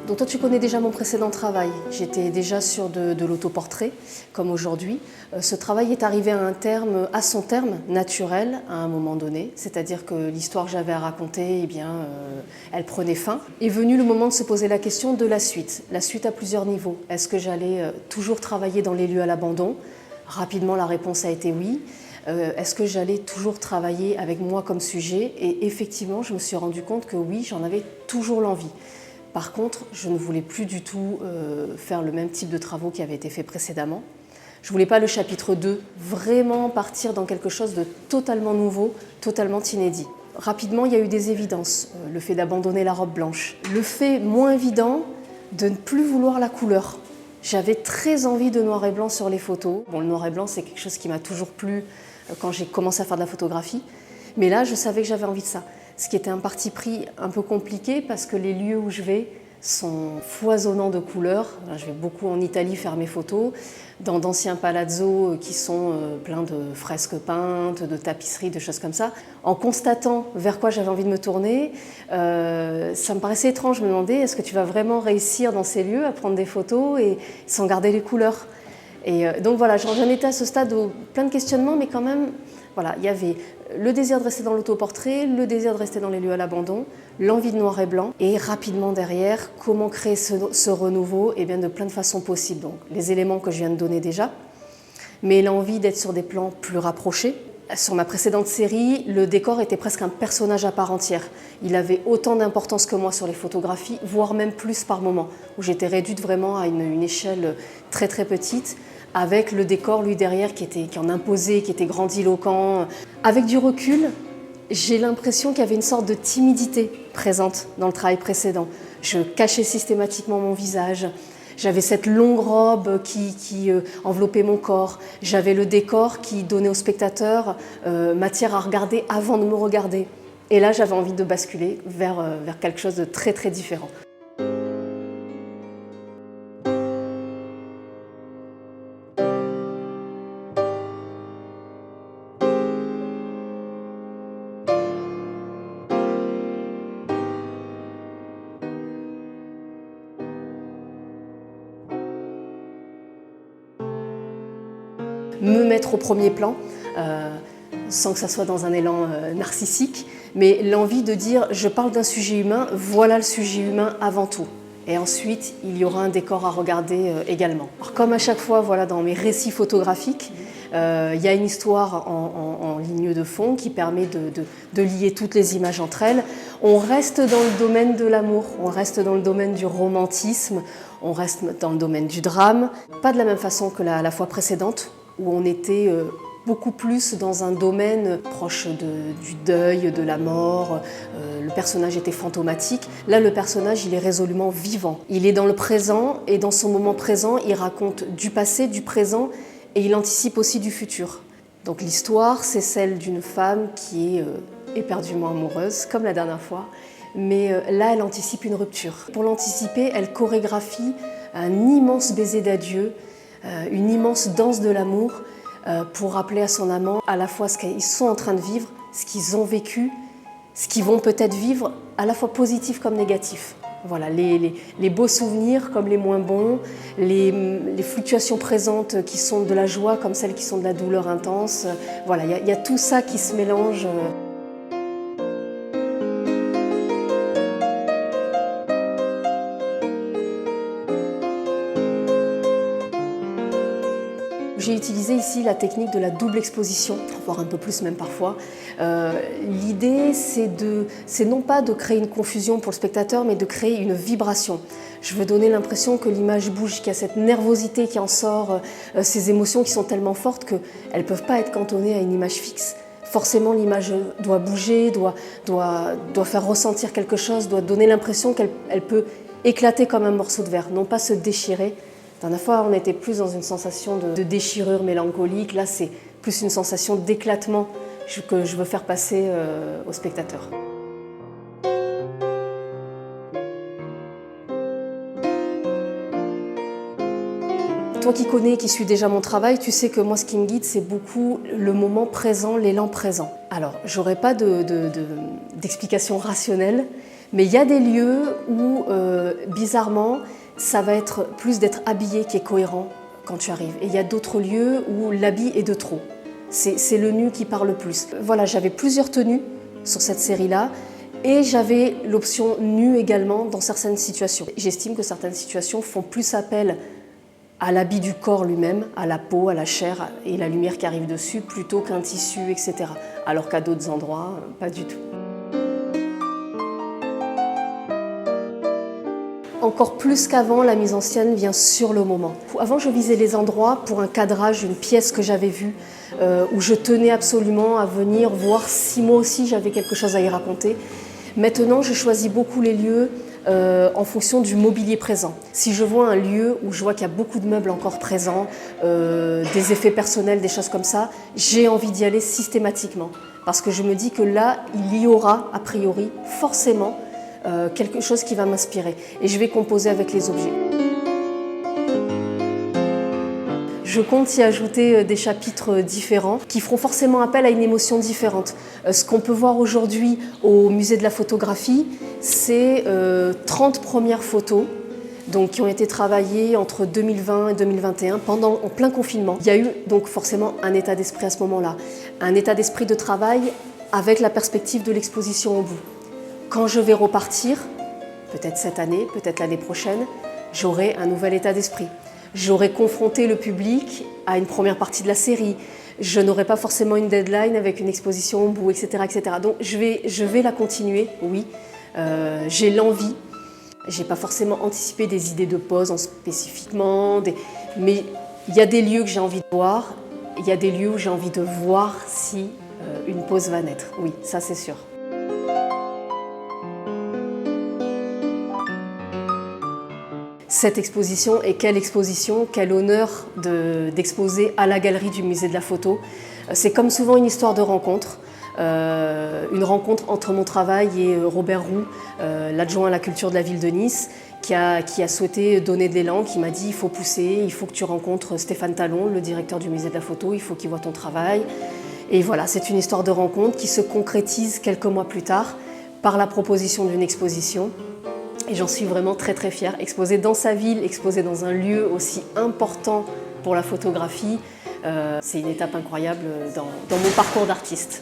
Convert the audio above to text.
Donc toi, tu connais déjà mon précédent travail. J'étais déjà sur de l'autoportrait, comme aujourd'hui. Ce travail est arrivé à son terme naturel à un moment donné. C'est-à-dire que l'histoire que j'avais à raconter, elle prenait fin. Est venu le moment de se poser la question de la suite. La suite à plusieurs niveaux. Est-ce que j'allais toujours travailler dans les lieux à l'abandon ? Rapidement, la réponse a été oui. Est-ce que j'allais toujours travailler avec moi comme sujet ? Et effectivement, je me suis rendu compte que oui, j'en avais toujours l'envie. Par contre, je ne voulais plus du tout faire le même type de travaux qui avaient été faits précédemment. Je ne voulais pas le chapitre 2, vraiment partir dans quelque chose de totalement nouveau, totalement inédit. Rapidement, il y a eu des évidences. Le fait d'abandonner la robe blanche. Le fait moins évident de ne plus vouloir la couleur. J'avais très envie de noir et blanc sur les photos. Bon, le noir et blanc, c'est quelque chose qui m'a toujours plu quand j'ai commencé à faire de la photographie. Mais là, je savais que j'avais envie de ça. Ce qui était un parti pris un peu compliqué parce que les lieux où je vais sont foisonnants de couleurs. Je vais beaucoup en Italie faire mes photos, dans d'anciens palazzos qui sont pleins de fresques peintes, de tapisseries, de choses comme ça. En constatant vers quoi j'avais envie de me tourner, ça me paraissait étrange. Je me demandais, est-ce que tu vas vraiment réussir dans ces lieux à prendre des photos et sans garder les couleurs ? Et donc voilà, j'en étais à ce stade où plein de questionnements, mais quand même, voilà, il y avait le désir de rester dans l'autoportrait, le désir de rester dans les lieux à l'abandon, l'envie de noir et blanc, et rapidement derrière, comment créer ce renouveau ? Eh bien, de plein de façons possibles. Donc, les éléments que je viens de donner déjà, mais l'envie d'être sur des plans plus rapprochés. Sur ma précédente série, le décor était presque un personnage à part entière. Il avait autant d'importance que moi sur les photographies, voire même plus par moment, où j'étais réduite vraiment à une échelle très très petite, avec le décor, lui, derrière, qui en imposait, qui était grandiloquent. Avec du recul, j'ai l'impression qu'il y avait une sorte de timidité présente dans le travail précédent. Je cachais systématiquement mon visage. J'avais cette longue robe qui enveloppait mon corps. J'avais le décor qui donnait au spectateur matière à regarder avant de me regarder. Et là, j'avais envie de basculer vers quelque chose de très, très différent. Me mettre au premier plan, sans que ça soit dans un élan narcissique, mais l'envie de dire je parle d'un sujet humain, voilà le sujet humain avant tout. Et ensuite, il y aura un décor à regarder également. Alors, comme à chaque fois, voilà, dans mes récits photographiques, il y a une histoire en ligne de fond qui permet de lier toutes les images entre elles. On reste dans le domaine de l'amour, on reste dans le domaine du romantisme, on reste dans le domaine du drame. Pas de la même façon que la fois précédente, où on était beaucoup plus dans un domaine proche du deuil, de la mort. Le personnage était fantomatique. Là, le personnage, il est résolument vivant. Il est dans le présent et dans son moment présent, il raconte du passé, du présent et il anticipe aussi du futur. Donc l'histoire, c'est celle d'une femme qui est éperdument amoureuse, comme la dernière fois, mais là, elle anticipe une rupture. Pour l'anticiper, elle chorégraphie un immense baiser d'adieu, une immense danse de l'amour pour rappeler à son amant à la fois ce qu'ils sont en train de vivre, ce qu'ils ont vécu, ce qu'ils vont peut-être vivre, à la fois positif comme négatif. Voilà, les beaux souvenirs comme les moins bons, les fluctuations présentes qui sont de la joie comme celles qui sont de la douleur intense. Voilà, il y a tout ça qui se mélange. J'ai utilisé ici la technique de la double exposition, voire un peu plus même parfois. L'idée, c'est non pas de créer une confusion pour le spectateur, mais de créer une vibration. Je veux donner l'impression que l'image bouge, qu'il y a cette nervosité qui en sort, ces émotions qui sont tellement fortes qu'elles ne peuvent pas être cantonnées à une image fixe. Forcément, l'image doit bouger, doit faire ressentir quelque chose, doit donner l'impression qu'elle peut éclater comme un morceau de verre, non pas se déchirer. La dernière fois, on était plus dans une sensation de déchirure mélancolique. Là, c'est plus une sensation d'éclatement que je veux faire passer au spectateur. Toi qui connais, qui suis déjà mon travail, tu sais que moi, ce qui me guide, c'est beaucoup le moment présent, l'élan présent. Alors, j'aurais pas d'explication rationnelle, Mais il y a des lieux où, bizarrement, ça va être plus d'être habillé qui est cohérent quand tu arrives. Et il y a d'autres lieux où l'habit est de trop. C'est le nu qui parle le plus. Voilà, j'avais plusieurs tenues sur cette série-là et j'avais l'option nu également dans certaines situations. J'estime que certaines situations font plus appel à l'habit du corps lui-même, à la peau, à la chair et la lumière qui arrive dessus, plutôt qu'un tissu, etc. Alors qu'à d'autres endroits, pas du tout. Encore plus qu'avant, la mise en scène vient sur le moment. Avant, je visais les endroits pour un cadrage, une pièce que j'avais vue, où je tenais absolument à venir voir si moi aussi j'avais quelque chose à y raconter. Maintenant, je choisis beaucoup les lieux en fonction du mobilier présent. Si je vois un lieu où je vois qu'il y a beaucoup de meubles encore présents, des effets personnels, des choses comme ça, j'ai envie d'y aller systématiquement. Parce que je me dis que là, il y aura, a priori, forcément, quelque chose qui va m'inspirer. Et je vais composer avec les objets. Je compte y ajouter des chapitres différents qui feront forcément appel à une émotion différente. Ce qu'on peut voir aujourd'hui au musée de la photographie, c'est 30 premières photos donc, qui ont été travaillées entre 2020 et 2021 en plein confinement. Il y a eu donc forcément un état d'esprit à ce moment-là, un état d'esprit de travail avec la perspective de l'exposition au bout. Quand je vais repartir, peut-être cette année, peut-être l'année prochaine, j'aurai un nouvel état d'esprit. J'aurai confronté le public à une première partie de la série. Je n'aurai pas forcément une deadline avec une exposition au bout, etc. etc. Donc je vais la continuer, oui. J'ai l'envie. Je n'ai pas forcément anticipé des idées de pose spécifiquement, mais il y a des lieux que j'ai envie de voir. Il y a des lieux où j'ai envie de voir si une pose va naître. Oui, ça c'est sûr. Cette exposition, et quelle exposition, quel honneur d'exposer à la galerie du musée de la photo. C'est comme souvent une histoire de rencontre, une rencontre entre mon travail et Robert Roux, l'adjoint à la culture de la ville de Nice, qui a souhaité donner de l'élan, qui m'a dit il faut pousser, il faut que tu rencontres Stéphane Talon, le directeur du musée de la photo, il faut qu'il voit ton travail. Et voilà, c'est une histoire de rencontre qui se concrétise quelques mois plus tard par la proposition d'une exposition. Et j'en suis vraiment très très fière. Exposer dans sa ville, exposer dans un lieu aussi important pour la photographie, c'est une étape incroyable dans mon parcours d'artiste.